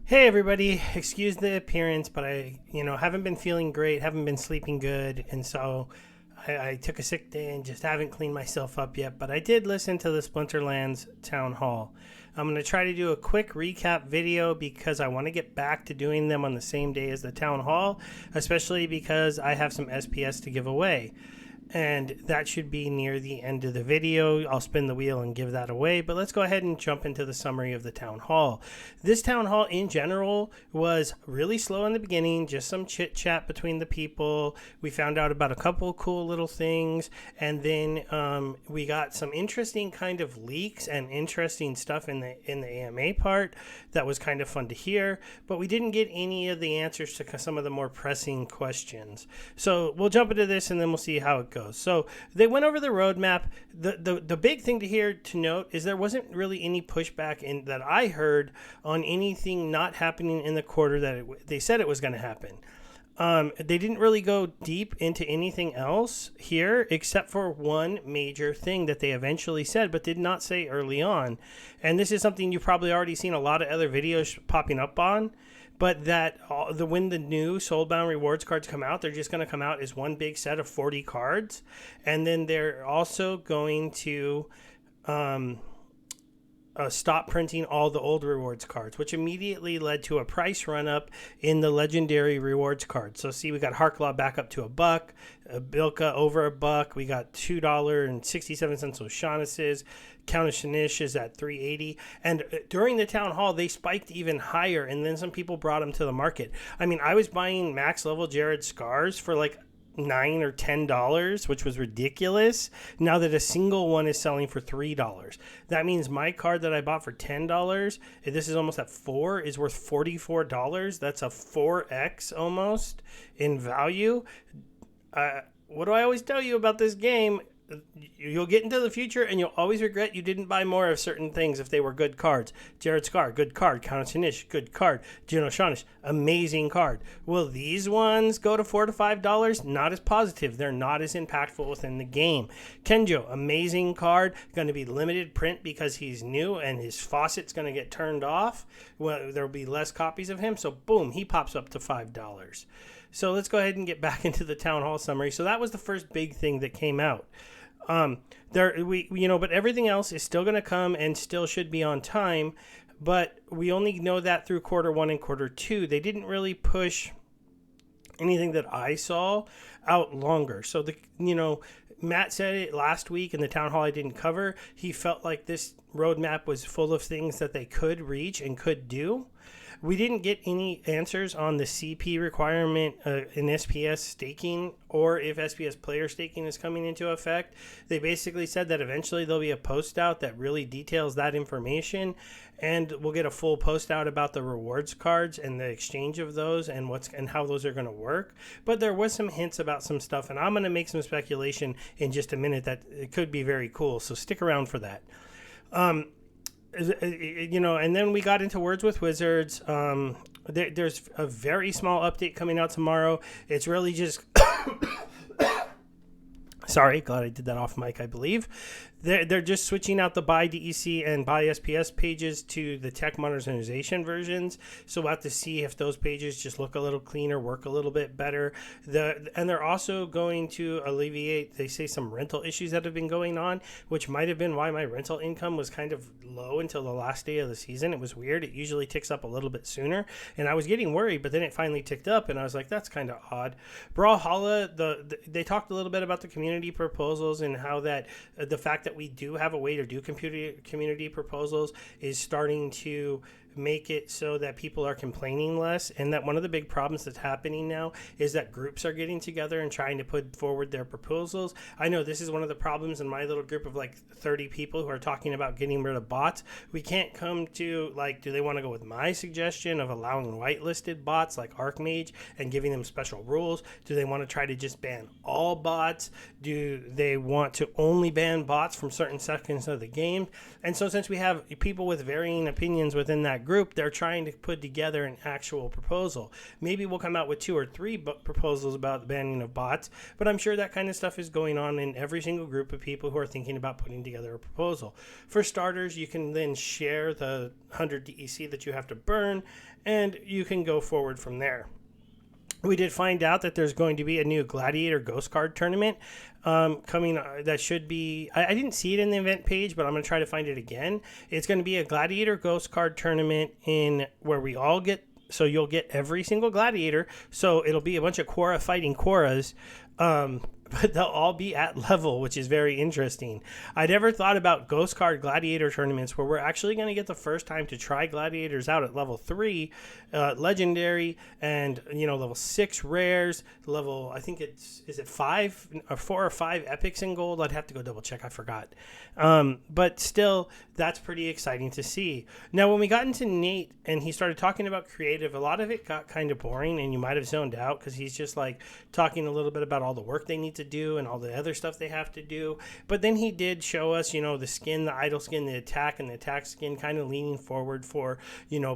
Hey everybody, excuse the appearance, but I, haven't been feeling great, haven't been sleeping good, and so I took a sick day and just haven't cleaned myself up yet. But I did listen to the Splinterlands town hall. I'm going to try to do a quick recap video because I want to get back to doing them on the same day as the town hall, especially because I have some SPS to give away. And that should be near the end of the video. I'll spin the wheel and give that away, but let's go ahead and jump into the summary of the town hall. This town hall in general was really slow in the beginning, just some chit chat between the people. We found out about a couple cool little things, and then we got some interesting kind of leaks and interesting stuff in the AMA part that was kind of fun to hear, but we didn't get any of the answers to some of the more pressing questions. So we'll jump into this and then we'll see how it goes. So they went over the roadmap. The big thing to note is there wasn't really any pushback that I heard on anything not happening in the quarter that they said it was going to happen. They didn't really go deep into anything else here except for one major thing that they eventually said but did not say early on. And this is something you've probably already seen a lot of other videos popping up on. But when the new Soulbound rewards cards come out, they're just going to come out as one big set of 40 cards. And then they're also going to stop printing all the old rewards cards, which immediately led to a price run up in the legendary rewards cards. So see, we got Harklaw back up to $1, Bilka over $1. We got $2.67 O'Shaughnessy's. Countess Shanish is at $3.80, and during the town hall they spiked even higher, and then some people brought them to the market. I mean, I was buying max level Jared Scars for like $9 or $10, which was ridiculous. Now that a single one is selling for $3, that means my card that I bought for $10, and this is almost at $4, is worth $44. That's a 4x almost in value. What do I always tell you about this game? You'll get into the future and you'll always regret you didn't buy more of certain things if they were good cards. Jared Scar, good card. Countess Shanish, good card. Jin O'Shaughnessy's, amazing card. Will these ones go to $4 to $5? Not as positive. They're not as impactful within the game. Kenjo, amazing card. Going to be limited print because he's new and his faucet's going to get turned off. Well, there'll be less copies of him. So boom, he pops up to $5. So let's go ahead and get back into the town hall summary. So that was the first big thing that came out. But everything else is still going to come and still should be on time, but we only know that through quarter 1 and quarter 2. They didn't really push anything that I saw out longer. So Matt said it last week in the town hall I didn't cover. He felt like this roadmap was full of things that they could reach and could do. We didn't get any answers on the CP requirement in SPS staking or if SPS player staking is coming into effect. They basically said that eventually there'll be a post out that really details that information, and we'll get a full post out about the rewards cards and the exchange of those and how those are going to work. But there was some hints about some stuff, and I'm going to make some speculation in just a minute that it could be very cool, so stick around for that. And then we got into Words with Wizards. There's a very small update coming out tomorrow. It's really just sorry, glad I did that off mic, I believe. They're just switching out the buy DEC and buy SPS pages to the tech modernization versions. So we'll have to see if those pages just look a little cleaner, work a little bit better. And they're also going to alleviate, they say, some rental issues that have been going on, which might have been why my rental income was kind of low until the last day of the season. It was weird. It usually ticks up a little bit sooner. And I was getting worried, but then it finally ticked up, and I was like, that's kind of odd. Brawlhalla, they talked a little bit about the community proposals and how that the fact that we do have a way to do community proposals is starting to make it so that people are complaining less, and that one of the big problems that's happening now is that groups are getting together and trying to put forward their proposals. I know this is one of the problems in my little group of like 30 people who are talking about getting rid of bots. We can't come to like, do they want to go with my suggestion of allowing whitelisted bots like Archmage and giving them special rules? Do they want to try to just ban all bots? Do they want to only ban bots from certain sections of the game? And so since we have people with varying opinions within that group, they're trying to put together an actual proposal. Maybe we'll come out with 2 or 3 proposals about the banning of bots, but I'm sure that kind of stuff is going on in every single group of people who are thinking about putting together a proposal. For starters, you can then share the 100 DEC that you have to burn, and you can go forward from there. We did find out that there's going to be a new Gladiator Ghost Card tournament coming. That should be... I didn't see it in the event page, but I'm going to try to find it again. It's going to be a Gladiator Ghost Card tournament in where we all get... So you'll get every single Gladiator. So it'll be a bunch of Quora fighting Quoras. But they'll all be at level, which is very interesting. I never thought about Ghost Card Gladiator tournaments where we're actually going to get the first time to try Gladiators out at level 3, Legendary, and, level 6 Rares, level, I think is it 5, or 4 or 5 Epics in Gold? I'd have to go double check, I forgot. But still, that's pretty exciting to see. Now, when we got into Nate and he started talking about creative, a lot of it got kind of boring, and you might have zoned out because he's just like talking a little bit about all the work they need to do and all the other stuff they have to do. But then he did show us, the skin, the idle skin, the attack, and the attack skin kind of leaning forward for,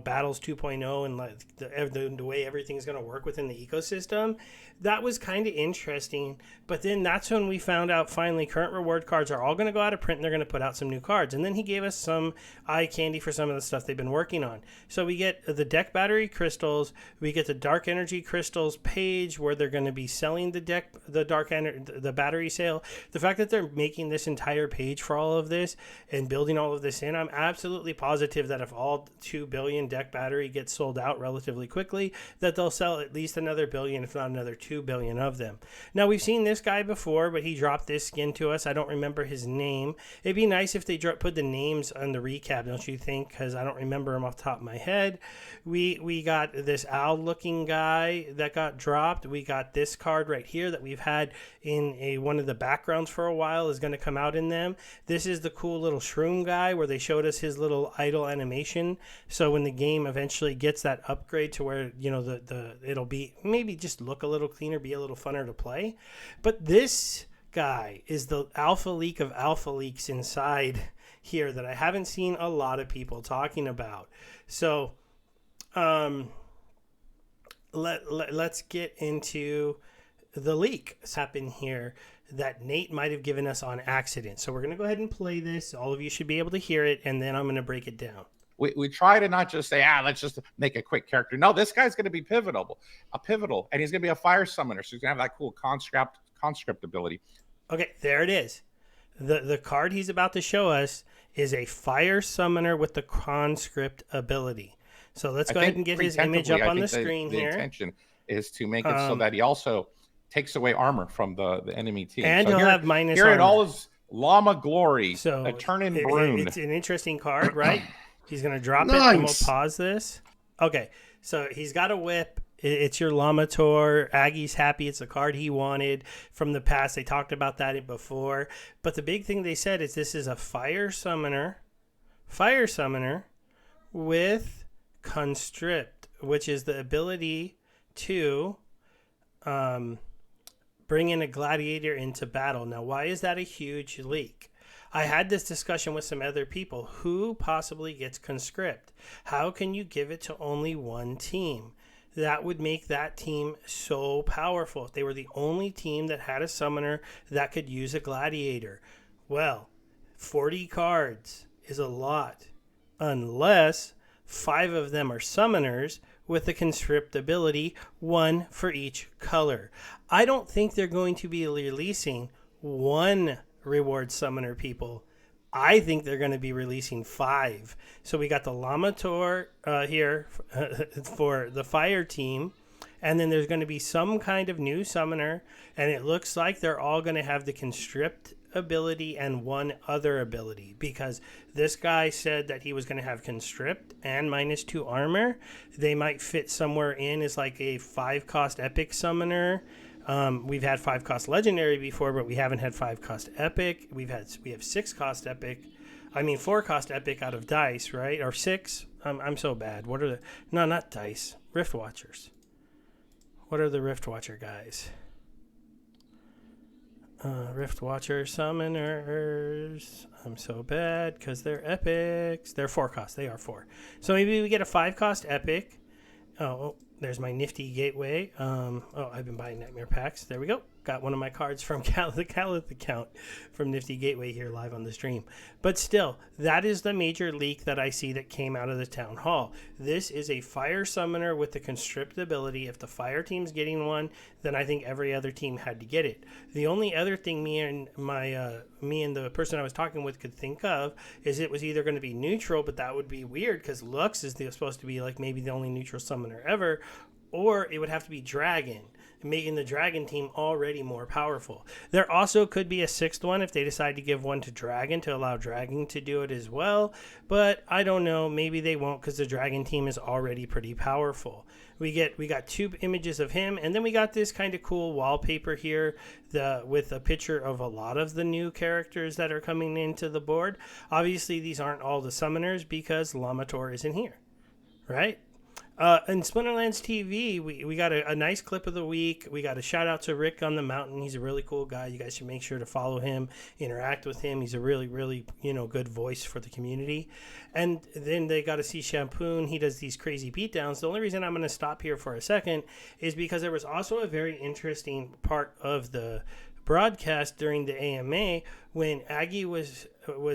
Battles 2.0 and like the way everything's going to work within the ecosystem. That was kind of interesting. But then that's when we found out finally current reward cards are all going to go out of print and they're going to put out some new cards. And then he gave us some eye candy for some of the stuff they've been working on. So we get the deck battery crystals, we get the dark energy crystals page where they're going to be selling the battery sale. The fact that they're making this entire page for all of this and building all of this in, I'm absolutely positive that if all 2 billion deck battery gets sold out relatively quickly, that they'll sell at least another billion, if not another 2 billion of them. Now, we've seen this guy before, but he dropped this skin to us. I don't remember his name. It'd be nice if they put the names on the recap, don't you think? Because I don't remember him off the top of my head. We got this owl-looking guy that got dropped. We got this card right here that we've had in one of the backgrounds for a while is going to come out in them. This is the cool little shroom guy where they showed us his little idle animation. So when the game eventually gets that upgrade to where, it'll be maybe just look a little cleaner, be a little funner to play. But this guy is the alpha leak of alpha leaks inside here that I haven't seen a lot of people talking about. So let's get into the leak that's happened here that Nate might have given us on accident. So we're going to go ahead and play this. All of you should be able to hear it, and then I'm going to break it down. We try to not just say, let's just make a quick character. No, this guy's going to be pivotal, and he's going to be a fire summoner, so he's going to have that cool conscript ability. Okay, there it is. The card he's about to show us is a fire summoner with the conscript ability. So let's go ahead and get his image up on the screen here. The intention is to make it so that he also takes away armor from the enemy team. And so he'll have minus here armor. Here in all his llama glory, so a turn-in Broon. It's an interesting card, right? He's going to drop it, and we'll pause this. Okay, so he's got a whip. It's your Lamator. Aggie's happy. It's a card he wanted from the past. They talked about that before. But the big thing they said is this is a fire summoner with Constrict, which is the ability to bring in a gladiator into battle. Now, why is that a huge leak? I had this discussion with some other people. Who possibly gets Conscript? How can you give it to only one team? That would make that team so powerful if they were the only team that had a summoner that could use a gladiator. Well, 40 cards is a lot, unless 5 of them are summoners with the Conscript ability, 1 for each color. I don't think they're going to be releasing 1 reward summoner, people. I think they're going to be releasing 5. So we got the Lamator here for the fire team. And then there's going to be some kind of new summoner. And it looks like they're all going to have the Constrict ability and 1 other ability. Because this guy said that he was going to have Constrict and -2 armor. They might fit somewhere in as like a 5-cost epic summoner. We've had 5-cost legendary before, but we haven't had 5-cost epic. We have 6-cost epic. I mean 4-cost epic out of dice, right? Or 6. I'm so bad. What are the... No, not dice. Rift Watchers. What are the Rift Watcher guys? Rift Watcher Summoners. I'm so bad because they're epics. They're 4 cost. They are 4. So maybe we get a 5 cost epic. Oh, there's my nifty gateway. I've been buying Nightmare packs. There we go. Got one of my cards from the Calith account from Nifty Gateway here live on the stream. But still, that is the major leak that I see that came out of the town hall. This is a fire summoner with the constrict ability. If the fire team's getting one, then I think every other team had to get it. The only other thing me and the person I was talking with could think of is it was either going to be neutral, but that would be weird because Lux is supposed to be like maybe the only neutral summoner ever, or it would have to be Dragon, making the Dragon team already more powerful. There also could be a 6th one if they decide to give one to Dragon to allow Dragon to do it as well, but I don't know. Maybe they won't because the Dragon team is already pretty powerful. We got 2 images of him, and then we got this kind of cool wallpaper here with a picture of a lot of the new characters that are coming into the board. Obviously, these aren't all the summoners because Lamator isn't here, right? In Splinterlands TV, we got a nice clip of the week. We got a shout out to Rick on the Mountain. He's a really cool guy. You guys should make sure to follow him, interact with him. He's a really, really, good voice for the community. And then they got to see Shampoon. He does these crazy beatdowns. The only reason I'm going to stop here for a second is because there was also a very interesting part of the broadcast during the AMA when Aggie was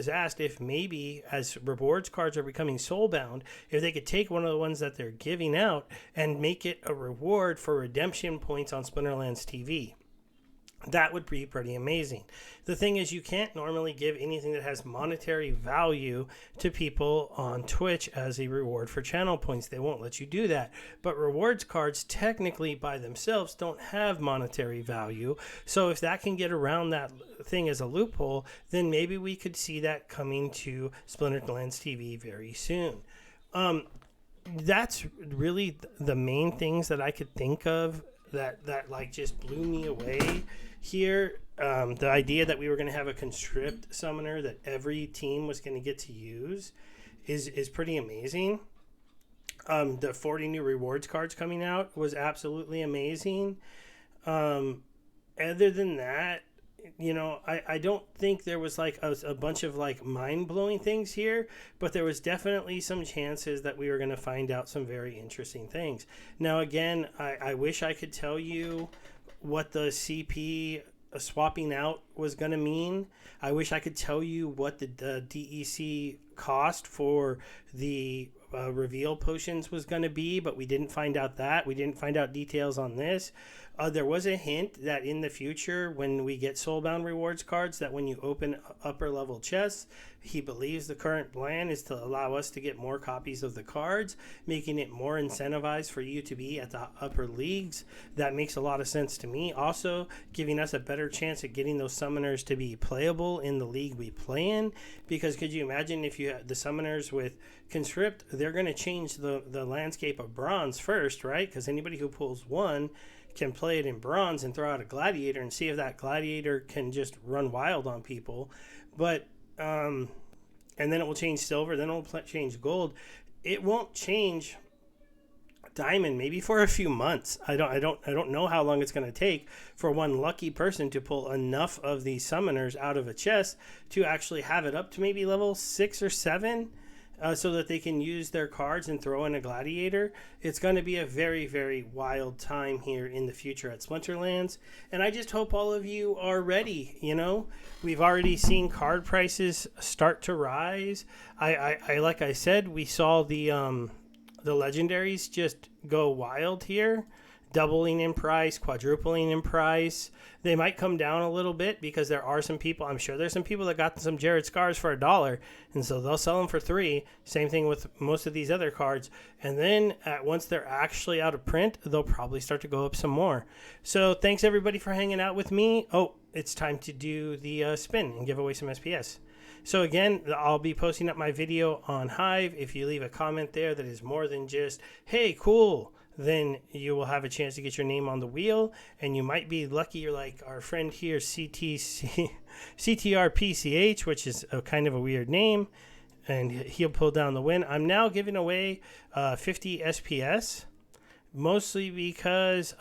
asked if maybe as rewards cards are becoming soulbound, if they could take one of the ones that they're giving out and make it a reward for redemption points on Splinterlands TV. That would be pretty amazing. The thing is, you can't normally give anything that has monetary value to people on Twitch as a reward for channel points. They won't let you do that. But rewards cards technically by themselves don't have monetary value. So if that can get around that thing as a loophole, then maybe we could see that coming to Splinterlands TV very soon. That's really the main things that I could think of that like just blew me away here. The idea that we were going to have a conscript summoner that every team was going to get to use is pretty amazing. The 40 new rewards cards coming out was absolutely amazing. Other than that, I don't think there was like a bunch of like mind-blowing things here, but there was definitely some chances that we were going to find out some very interesting things. Now, again, I wish I could tell you what the CP swapping out was going to mean. I wish I could tell you what the DEC cost for the reveal potions was going to be, but we didn't find out that. We didn't find out details on this. There was a hint that in the future, when we get Soulbound rewards cards, that when you open upper level chests, he believes the current plan is to allow us to get more copies of the cards, making it more incentivized for you to be at the upper leagues. That makes a lot of sense to me. Also, giving us a better chance at getting those summoners to be playable in the league we play in. Because could you imagine if you had the summoners with conscript, they're going to change the landscape of bronze first, right? Because anybody who pulls one can play it in bronze and throw out a gladiator and see if that gladiator can just run wild on people. But and then it will change silver, then it will change gold. It won't change diamond, maybe for a few months. I don't know how long it's going to take for one lucky person to pull enough of these summoners out of a chest to actually have it up to maybe level 6 or 7. So that they can use their cards and throw in a gladiator. It's going to be a very, very wild time here in the future at Splinterlands. And I just hope all of you are ready. We've already seen card prices start to rise. I like I said, we saw the legendaries just go wild here. Doubling in price, quadrupling in price. They might come down a little bit because there are some people, I'm sure there's some people that got some Jared Scars for $1, and so they'll sell them for $3. Same thing with most of these other cards. And then once they're actually out of print, they'll probably start to go up some more. So thanks everybody for hanging out with me. Oh, it's time to do the spin and give away some SPS. So again, I'll be posting up my video on Hive. If you leave a comment there that is more than just, hey, cool, then you will have a chance to get your name on the wheel, and you might be lucky. You're like our friend here, CTRPCH, which is a kind of a weird name, and he'll pull down the win. I'm now giving away 50 SPS, mostly because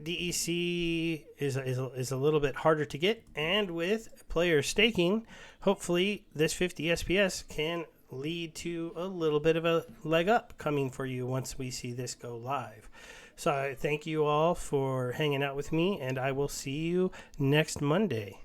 DEC is a little bit harder to get, and with player staking, hopefully this 50 SPS can lead to a little bit of a leg up coming for you once we see this go live. So I thank you all for hanging out with me, and I will see you next Monday.